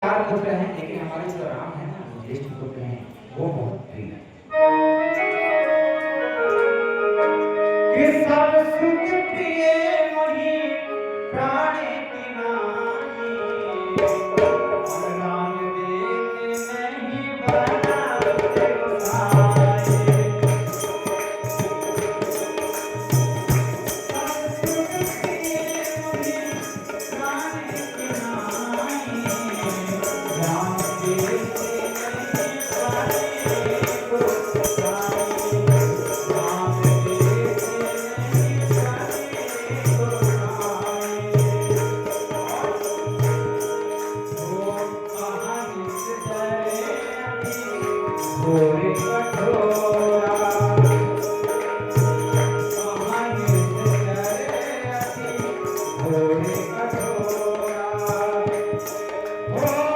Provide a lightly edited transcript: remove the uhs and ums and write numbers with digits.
चार पुत्र हैं, लेकिन हमारे जो राम है ना, ज्येष्ठ पुत्र हैं, वो बहुत प्रिय है। कि सब सुख प्रिय मोहि प्राणे के नाई, और राम देख नहीं बनाते गोसाई। Glory